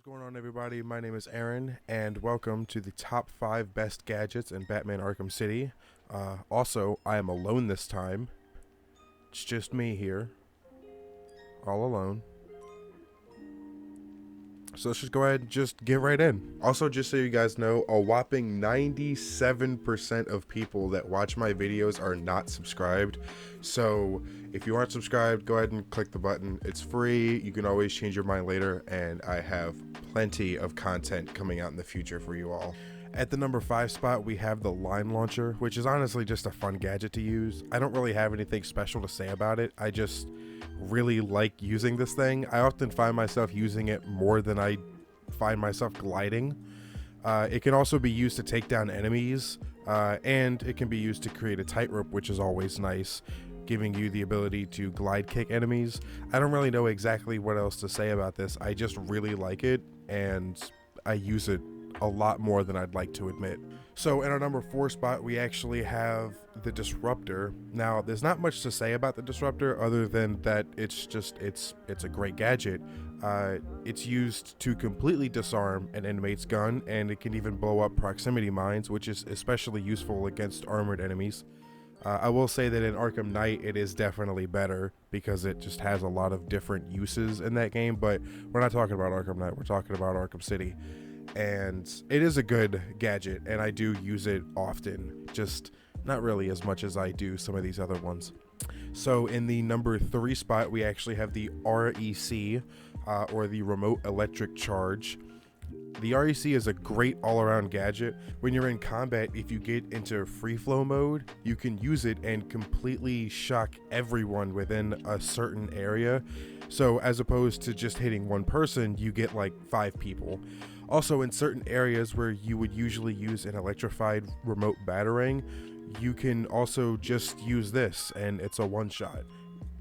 What's going on, everybody? My name is Aaron, and welcome to the top 5 best gadgets in Batman Arkham City. Also, I am alone this time. It's just me here, all alone. So let's just go ahead and just get right in. Also, just so you guys know, a whopping 97% of people that watch my videos are not subscribed. So if you aren't subscribed, go ahead and click the button. It's free. You can always change your mind later, and I have plenty of content coming out in the future for you all. At the number 5 spot, we have the Line Launcher, which is honestly just a fun gadget to use. I don't really have anything special to say about it. I just really like using this thing. I often find myself using it more than I find myself gliding. It can also be used to take down enemies, and it can be used to create a tightrope, which is always nice, giving you the ability to glide kick enemies. I don't really know exactly what else to say about this. I just really like it, and I use it a lot more than I'd like to admit. So in our number 4 spot, we actually have the Disruptor. Now, there's not much to say about the Disruptor other than that it's a great gadget. It's used to completely disarm an inmate's gun, and it can even blow up proximity mines, which is especially useful against armored enemies. I will say that in Arkham Knight, it is definitely better because it just has a lot of different uses in that game, but we're not talking about Arkham Knight, we're talking about Arkham City. And it is a good gadget, and I do use it often, just not really as much as I do some of these other ones. So in the number 3 spot, we actually have the REC, or the Remote Electric Charge. The REC is a great all-around gadget. When you're in combat, if you get into free flow mode, you can use it and completely shock everyone within a certain area. So as opposed to just hitting one person, you get like 5 people. Also, in certain areas where you would usually use an electrified remote batarang, you can also just use this, and it's a one-shot.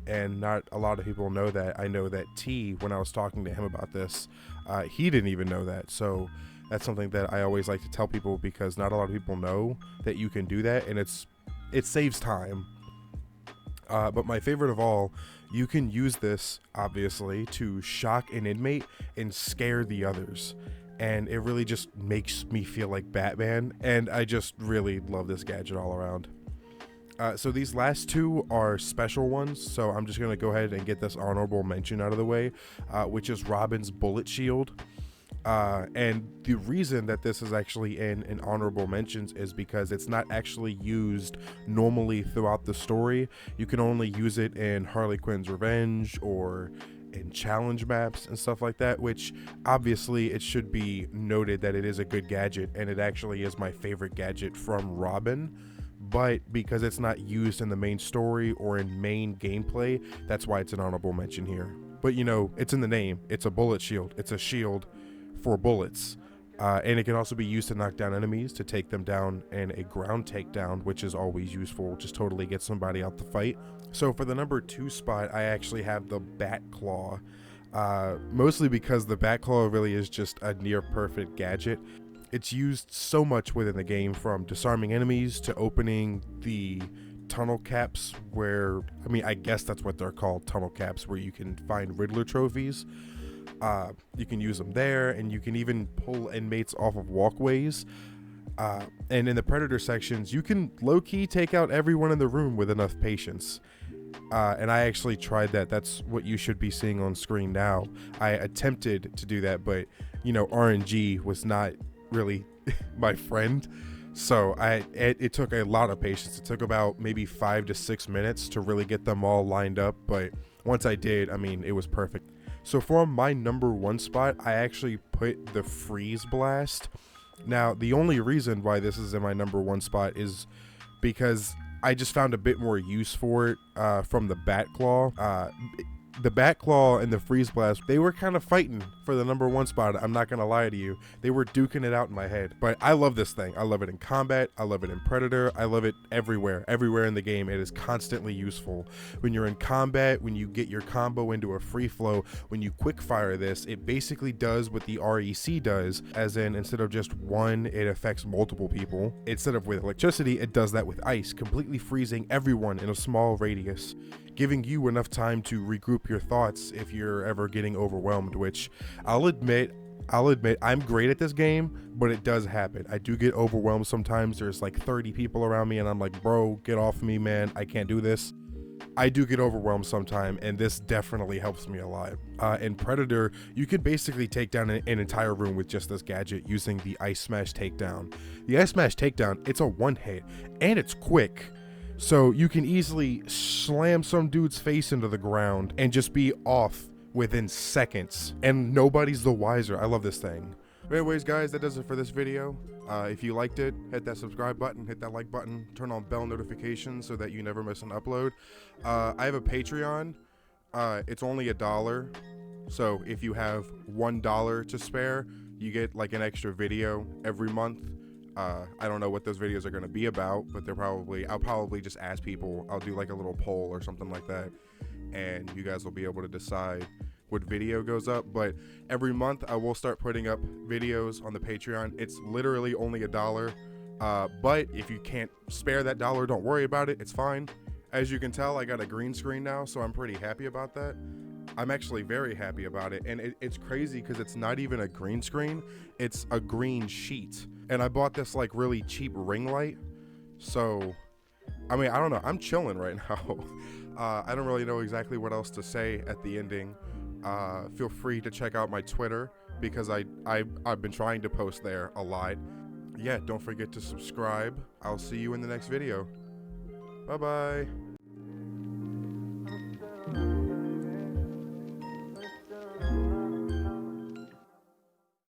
And not a lot of people know that. I know that T, when I was talking to him about this, he didn't even know that. So that's something that I always like to tell people, because not a lot of people know that you can do that, and it saves time. But my favorite of all, you can use this, obviously, to shock an inmate and scare the others. And it really just makes me feel like Batman, and I just really love this gadget all around. So these last 2 are special ones, so I'm just going to go ahead and get this honorable mention out of the way, which is Robin's Bullet Shield. And the reason that this is actually in honorable mentions is because it's not actually used normally throughout the story. You can only use it in Harley Quinn's Revenge or in challenge maps and stuff like that, which obviously it should be noted that it is a good gadget, and it actually is my favorite gadget from Robin. But because it's not used in the main story or in main gameplay, that's why it's an honorable mention here. But you know, it's in the name. It's a bullet shield. It's a shield for bullets. And it can also be used to knock down enemies, to take them down in a ground takedown, which is always useful. Just totally get somebody out the fight. So for the number 2 spot, I actually have the Bat Claw. Mostly because the Bat Claw really is just a near perfect gadget. It's used so much within the game, from disarming enemies to opening the tunnel caps, where, I mean, I guess that's what they're called, tunnel caps, where you can find Riddler trophies. You can use them there, and you can even pull inmates off of walkways. And in the Predator sections, you can low-key take out everyone in the room with enough patience. And I actually tried that. That's what you should be seeing on screen now. I attempted to do that, but, you know, RNG was not really my friend. So it took a lot of patience. It took about maybe 5 to 6 minutes to really get them all lined up. But once I did, I mean, it was perfect. So for my number 1 spot, I actually put the Freeze Blast. Now, the only reason why this is in my number 1 spot is because I just found a bit more use for it from the Bat Claw. The Bat Claw and the Freeze Blast, they were kind of fighting for the number 1 spot. I'm not gonna lie to you, they were duking it out in my head. But I love this thing. I love it in combat, I love it in Predator, I love it everywhere in the game. It is constantly useful. When you're in combat, when you get your combo into a free flow, when you quick fire this, it basically does what the REC does, as in, instead of just one, it affects multiple people. Instead of with electricity, it does that with ice, completely freezing everyone in a small radius, giving you enough time to regroup your thoughts if you're ever getting overwhelmed, which I'll admit I'll admit I'm great at this game, but it does happen. I do get overwhelmed sometimes. There's like 30 people around me and I'm like, bro, get off me, man. I can't do this. I do get overwhelmed sometime, and this definitely helps me a lot. In Predator, you can basically take down an entire room with just this gadget using the Ice Smash Takedown. The Ice Smash Takedown, it's a one hit, and it's quick. So you can easily slam some dude's face into the ground and just be off within seconds, and nobody's the wiser. I love this thing. But anyways, guys, that does it for this video. If you liked it, hit that subscribe button, hit that like button, turn on bell notifications so that you never miss an upload. I have a Patreon. It's only $1. So if you have $1 to spare, you get like an extra video every month. I don't know what those videos are going to be about, but I'll probably just ask people. I'll do like a little poll or something like that, and you guys will be able to decide what video goes up. But every month I will start putting up videos on the Patreon. It's literally only $1. But if you can't spare that $1, don't worry about it. It's fine. As you can tell, I got a green screen now, so I'm pretty happy about that. I'm actually very happy about it, and it's crazy because it's not even a green screen, it's a green sheet. And I bought this like really cheap ring light, so I mean, I don't know, I'm chilling right now. I don't really know exactly what else to say at the ending. Feel free to check out my Twitter because I've been trying to post there a lot. Yeah, don't forget to subscribe. I'll see you in the next video. Bye bye.